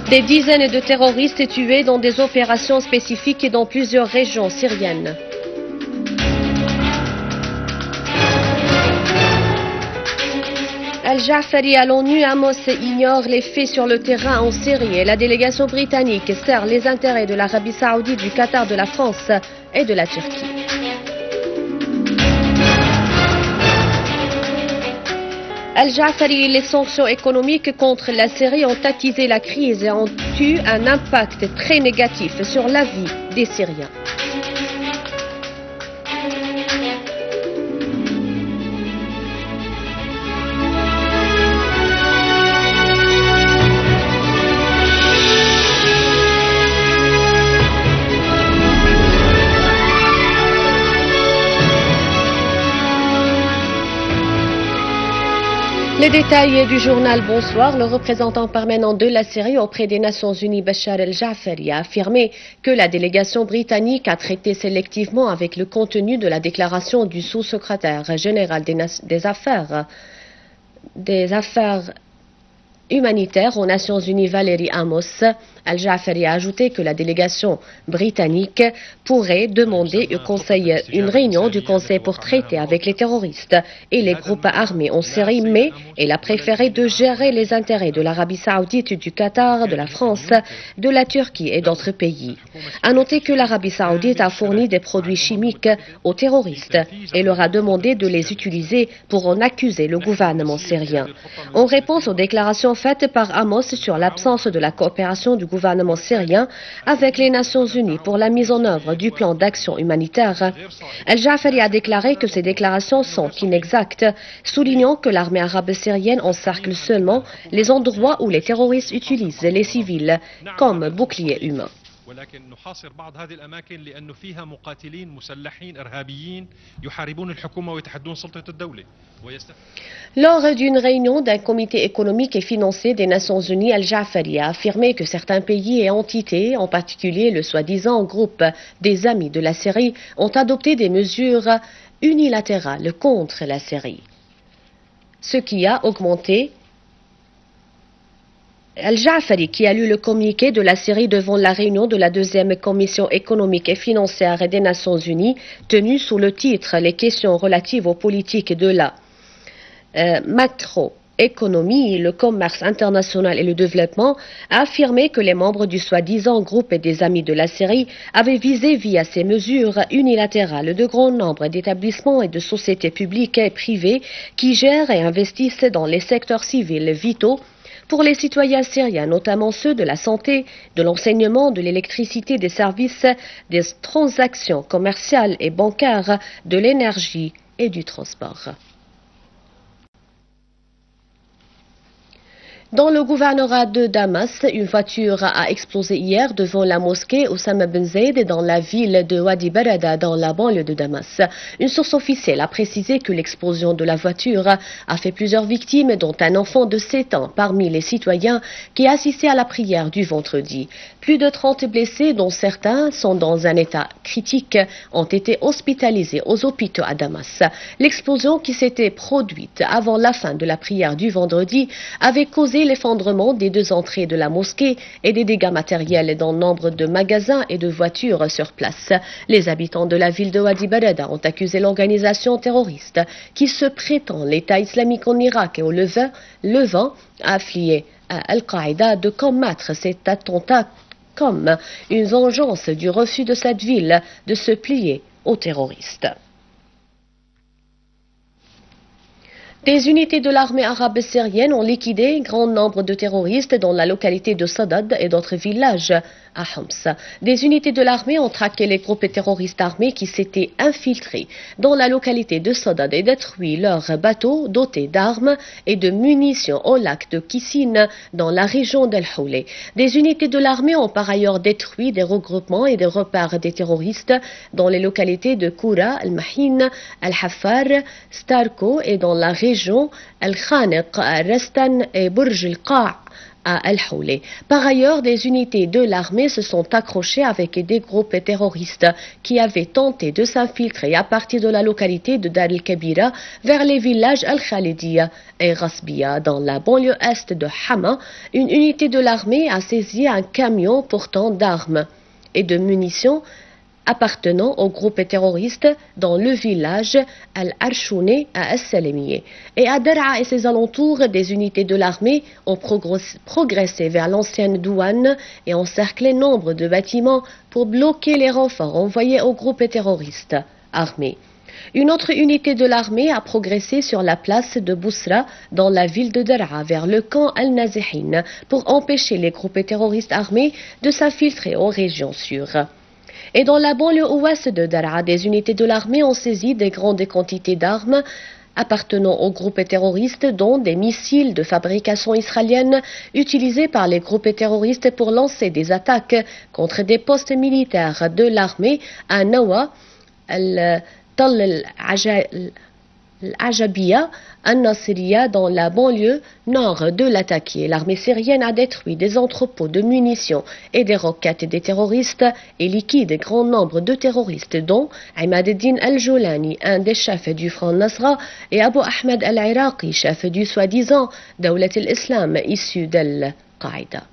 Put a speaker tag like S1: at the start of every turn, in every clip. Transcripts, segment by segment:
S1: Des dizaines de terroristes tués dans des opérations spécifiques et dans plusieurs régions syriennes. Al-Ja'fari à l'ONU, Amos ignore les faits sur le terrain en Syrie et la délégation britannique sert les intérêts de l'Arabie Saoudite, du Qatar, de la France et de la Turquie. Al-Ja'fari, les sanctions économiques contre la Syrie ont attisé la crise et ont eu un impact très négatif sur la vie des Syriens. Les détails du journal Bonsoir. Le représentant permanent de la Syrie auprès des Nations Unies, Bachar el-Ja'fari, a affirmé que la délégation britannique a traité sélectivement avec le contenu de la déclaration du sous-secrétaire général des affaires humanitaires aux Nations Unies, Valérie Amos. Al-Ja'fari a ajouté que la délégation britannique pourrait demander une réunion du Conseil pour traiter avec les terroristes et les groupes armés en Syrie, mais elle a préféré de gérer les intérêts de l'Arabie Saoudite, du Qatar, de la France, de la Turquie et d'autres pays. À noter que l'Arabie Saoudite a fourni des produits chimiques aux terroristes et leur a demandé de les utiliser pour en accuser le gouvernement syrien. En réponse aux déclarations faites par Amos sur l'absence de la coopération du gouvernement syrien avec les Nations Unies pour la mise en œuvre du plan d'action humanitaire, Al-Ja'fari a déclaré que ces déclarations sont inexactes, soulignant que l'armée arabe syrienne encercle seulement les endroits où les terroristes utilisent les civils comme boucliers humains.
S2: ولكن نحاصر بعض هذه الأماكن لأنه فيها مقاتلين مسلحين إرهابيين يحاربون الحكومة ويتحدون سلطة الدولة.
S1: Lors d'une réunion d'un comité économique et financier des Nations Unies, Al-Ja'fari a affirmé que certains pays et entités, en particulier le soi-disant groupe des Amis de la Syrie, ont adopté des mesures unilatérales contre la Syrie, ce qui a augmenté. Al-Ja'fari, qui a lu le communiqué de la Syrie devant la réunion de la deuxième commission économique et financière des Nations Unies, tenue sous le titre « Les questions relatives aux politiques de la macroéconomie, le commerce international et le développement », a affirmé que les membres du soi-disant groupe des Amis de la Syrie avaient visé via ces mesures unilatérales de grand nombre d'établissements et de sociétés publiques et privées qui gèrent et investissent dans les secteurs civils vitaux pour les citoyens syriens, notamment ceux de la santé, de l'enseignement, de l'électricité, des services, des transactions commerciales et bancaires, de l'énergie et du transport. Dans le gouvernorat de Damas, une voiture a explosé hier devant la mosquée Oussama Ben Zaid dans la ville de Wadi Barada dans la banlieue de Damas. Une source officielle a précisé que l'explosion de la voiture a fait plusieurs victimes, dont un enfant de 7 ans parmi les citoyens qui assistaient à la prière du vendredi. Plus de 30 blessés, dont certains sont dans un état critique, ont été hospitalisés aux hôpitaux à Damas. L'explosion qui s'était produite avant la fin de la prière du vendredi avait causé l'effondrement des deux entrées de la mosquée et des dégâts matériels dans nombre de magasins et de voitures sur place. Les habitants de la ville de Wadi Barada ont accusé l'organisation terroriste qui se prétend l'État islamique en Irak et au Levant, affilié à Al-Qaïda, de combattre cet attentat comme une vengeance du refus de cette ville de se plier aux terroristes. Des unités de l'armée arabe syrienne ont liquidé un grand nombre de terroristes dans la localité de Sadad et d'autres villages à Homs. Des unités de l'armée ont traqué les groupes terroristes armés qui s'étaient infiltrés dans la localité de Sadad et détruit leurs bateaux dotés d'armes et de munitions au lac de Kissine dans la région d'El Houlé. Des unités de l'armée ont par ailleurs détruit des regroupements et des repères des terroristes dans les localités de Koura, Al-Mahin, Al-Hafar, Starko et dans la région Al-Khaniq, Al-Rastan et Burj Al-Qa'. à El-Houlé. Par ailleurs, des unités de l'armée se sont accrochées avec des groupes terroristes qui avaient tenté de s'infiltrer à partir de la localité de Dar el-Kabira vers les villages Al-Khalidia et Rasbiya dans la banlieue est de Hama. Une unité de l'armée a saisi un camion portant d'armes et de munitions appartenant au groupe terroriste dans le village Al-Archoune à As-Salemiye. Et à Daraa et ses alentours, des unités de l'armée ont progressé vers l'ancienne douane et encerclé nombre de bâtiments pour bloquer les renforts envoyés au groupe terroriste armé. Une autre unité de l'armée a progressé sur la place de Bousra dans la ville de Daraa vers le camp Al-Nazihin pour empêcher les groupes terroristes armés de s'infiltrer aux régions sûres. Et dans la banlieue ouest de Daraa, des unités de l'armée ont saisi des grandes quantités d'armes appartenant aux groupes terroristes, dont des missiles de fabrication israélienne utilisés par les groupes terroristes pour lancer des attaques contre des postes militaires de l'armée à Nawa, Al-Ajabiya, Al-Nasiriya dans la banlieue nord de l'Atakia. L'armée syrienne a détruit des entrepôts de munitions et des roquettes des terroristes et liquide un grand nombre de terroristes dont Imad Eddin Al-Jolani, un des chefs du Front Nasra, et Abu Ahmed Al-Iraqi, chef du soi-disant Dawlat al-Islam issu d'Al-Qaïda.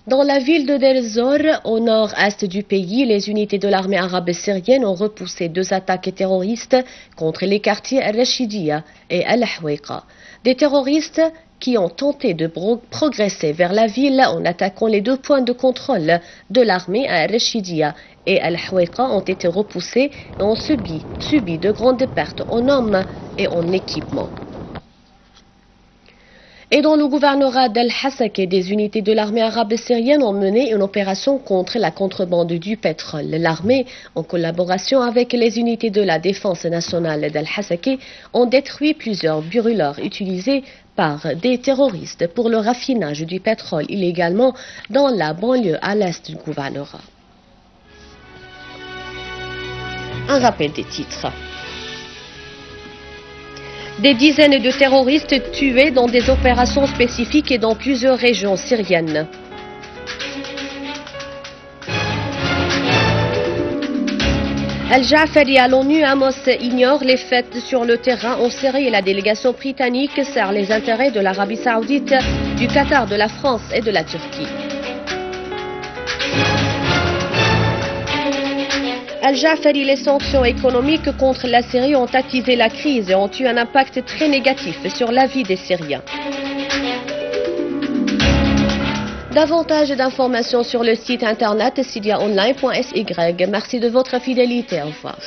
S1: Dans la ville de Deir ez-Zor, au nord-est du pays, les unités de l'armée arabe syrienne ont repoussé 2 attaques terroristes contre les quartiers Al-Rashidiya et Al-Houéqa. Des terroristes qui ont tenté de progresser vers la ville en attaquant les 2 points de contrôle de l'armée à Al-Rashidiya et Al-Houéqa ont été repoussés et ont subi de grandes pertes en hommes et en équipement. Et dans le gouvernorat d'Al-Hasaka, des unités de l'armée arabe syrienne ont mené une opération contre la contrebande du pétrole. L'armée, en collaboration avec les unités de la défense nationale d'Al-Hasaka, ont détruit plusieurs brûleurs utilisés par des terroristes pour le raffinage du pétrole illégalement dans la banlieue à l'est du gouvernorat. Un rappel des titres. Des dizaines de terroristes tués dans des opérations spécifiques et dans plusieurs régions syriennes. Al-Ja'fari à l'ONU, Amos ignore les faits sur le terrain en Syrie et la délégation britannique sert les intérêts de l'Arabie Saoudite, du Qatar, de la France et de la Turquie. Al-Ja'fari, les sanctions économiques contre la Syrie ont attisé la crise et ont eu un impact très négatif sur la vie des Syriens. Davantage d'informations sur le site internet syriaonline.sy. Merci de votre fidélité. Au revoir.